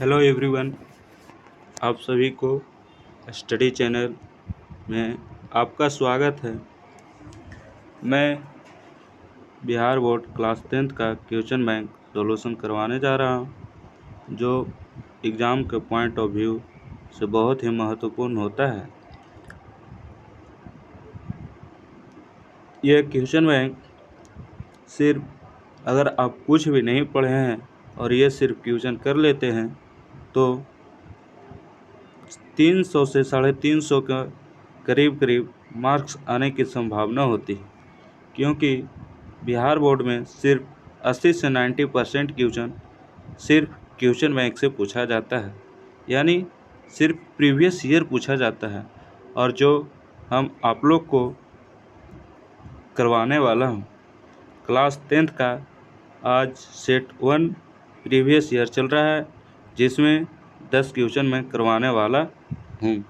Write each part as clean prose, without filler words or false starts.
Hello everyone, आप सभी को स्टडी चैनल में आपका स्वागत है। मैं बिहार बोर्ड क्लास 10th का क्वेश्चन बैंक सॉल्यूशन करवाने जा रहा हूं, जो एग्ज़ाम के पॉइंट ऑफ व्यू से बहुत ही महत्वपूर्ण होता है। यह क्वेश्चन बैंक सिर्फ अगर आप कुछ भी नहीं पढ़े हैं और ये सिर्फ क्वेश्चन कर लेते हैं तो 300 से 350 का करीब मार्क्स आने की संभावना होती है, क्योंकि बिहार बोर्ड में सिर्फ 80 से 90% क्वेश्चन सिर्फ क्वेश्चन बैंक से पूछा जाता है, यानी सिर्फ प्रीवियस ईयर पूछा जाता है। और जो हम आप लोग को करवाने वाला हूँ क्लास 10th का, आज सेट 1 प्रीवियस ईयर चल रहा है, जिसमें 10 क्वेश्चन मैं करवाने वाला हूँ।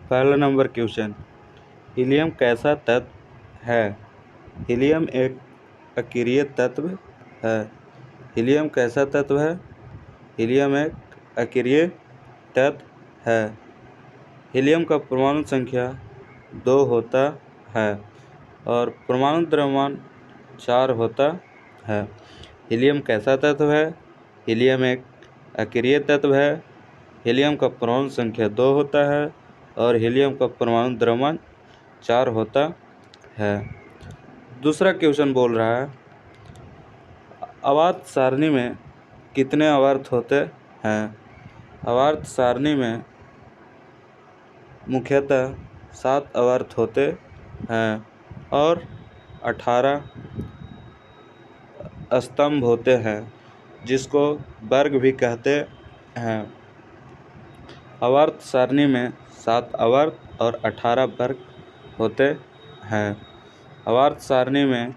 पहला नंबर क्वेश्चन, हीलियम कैसा तत्व है? हीलियम एक अक्रिय तत्व है। हीलियम कैसा तत्व है? हीलियम एक अक्रिय तत्व है। हीलियम का परमाणु संख्या 2 होता है और परमाणु द्रव्यमान 4 होता है। हीलियम कैसा तत्व है? हीलियम एक अक्रिय तत्व है। हीलियम का परमाणु संख्या 2 होता है और हीलियम का परमाणु द्रव्यमान 4 होता है। दूसरा क्वेश्चन बोल रहा है, आवर्त सारणी में कितने आवर्त होते हैं? आवर्त सारणी में मुख्यतः 7 आवर्त होते हैं और 18 स्तंभ होते हैं, जिसको वर्ग भी कहते हैं। आवर्त सारणी में 7 आवर्त और 18 वर्ग होते हैं। आवर्त सारणी में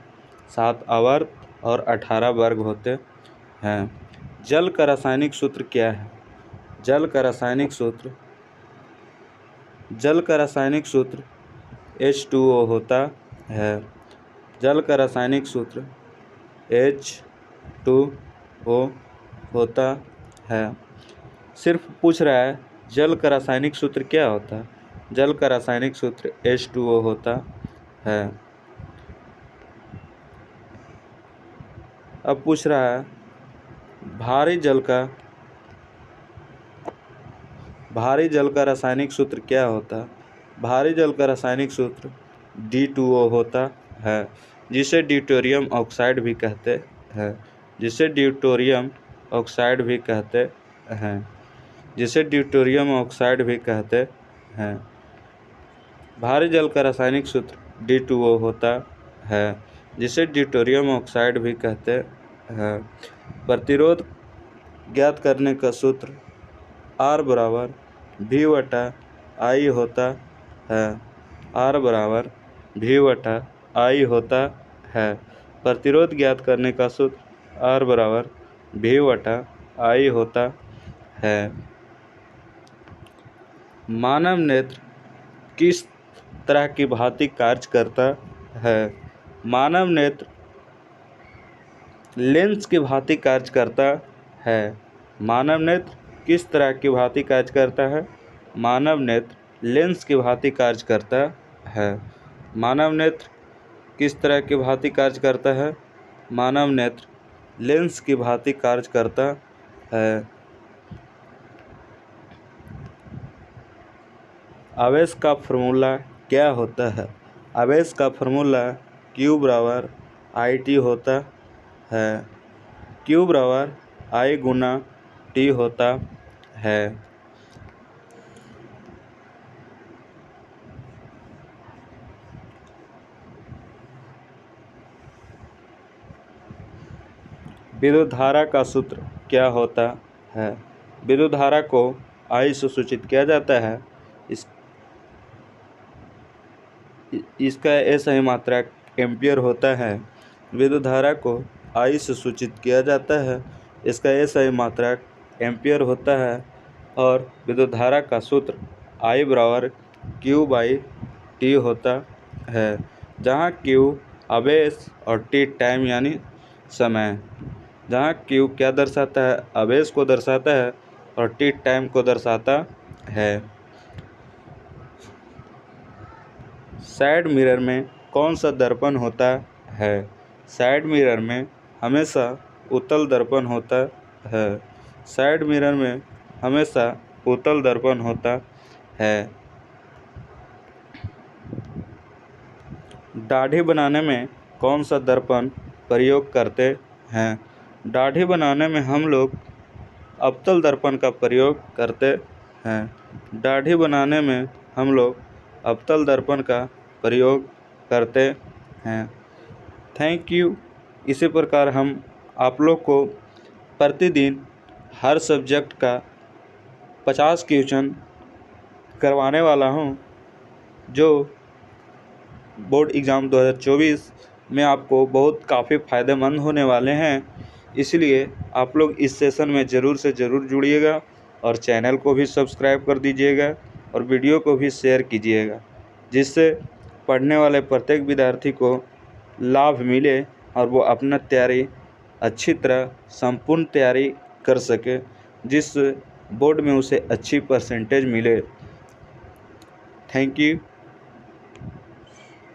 7 आवर्त और 18 वर्ग होते हैं। जल का रासायनिक सूत्र क्या है? जल का रासायनिक सूत्र H2O होता है। जल का रासायनिक सूत्र H2O होता है। सिर्फ पूछ रहा है जल का रासायनिक सूत्र क्या होता है? जल का रासायनिक सूत्र H2O होता है। अब पूछ रहा है भारी जल का रासायनिक सूत्र क्या होता है? भारी जल का रासायनिक सूत्र D2O होता है, जिसे ड्यूटेरियम ऑक्साइड भी कहते हैं। भारी जल का रासायनिक सूत्र D2O होता है, जिसे ड्यूटेरियम ऑक्साइड भी कहते हैं। प्रतिरोध ज्ञात करने का सूत्र R बराबर V/I होता है। R बराबर V/I होता है। प्रतिरोध ज्ञात करने का सूत्र R बराबर V/I होता है। मानव नेत्र किस तरह की भांति कार्य करता है? मानव नेत्र लेंस की भांति कार्य करता है। मानव नेत्र किस तरह की भांति कार्य करता है? मानव नेत्र लेंस की भांति कार्य करता है। मानव नेत्र किस तरह की भांति कार्य करता है? मानव नेत्र लेंस की भांति कार्य करता है। आवेश का फॉर्मूला क्या होता है? आवेश का फॉर्मूला Q बराबर IT होता है। Q बराबर I गुना T होता है। विद्युत धारा का सूत्र क्या होता है? विद्युत धारा को I से सूचित किया जाता है। इसका SI मात्रक एम्पियर होता है। विद्युत धारा को I से सूचित किया जाता है, इसका SI मात्रक एम्पियर होता है। और विद्युत धारा का सूत्र I बराबर Q/T होता है, जहाँ Q आवेश और T टाइम यानी समय। जहाँ क्यू क्या दर्शाता है, आवेश को दर्शाता है, और टी टाइम को दर्शाता है। साइड मिरर में कौन सा दर्पण होता है? साइड मिरर में हमेशा उत्तल दर्पण होता है। साइड मिरर में हमेशा उत्तल दर्पण होता है। दाढ़ी बनाने में कौन सा दर्पण प्रयोग करते हैं? दाढ़ी बनाने में हम लोग अवतल दर्पण का प्रयोग करते हैं। दाढ़ी बनाने में हम लोग अवतल दर्पण का प्रयोग करते हैं। Thank you. इसी प्रकार हम आप लोग को प्रतिदिन हर सब्जेक्ट का 50 क्वेश्चन करवाने वाला हूँ, जो बोर्ड एग्ज़ाम 2024 में आपको बहुत काफ़ी फ़ायदेमंद होने वाले हैं। इसलिए आप लोग इस सेशन में ज़रूर से ज़रूर जुड़िएगा और चैनल को भी सब्सक्राइब कर दीजिएगा और वीडियो को भी शेयर कीजिएगा, जिससे पढ़ने वाले प्रत्येक विद्यार्थी को लाभ मिले और वो अपना तैयारी अच्छी तरह संपूर्ण तैयारी कर सके, जिस बोर्ड में उसे अच्छी परसेंटेज मिले। Thank you.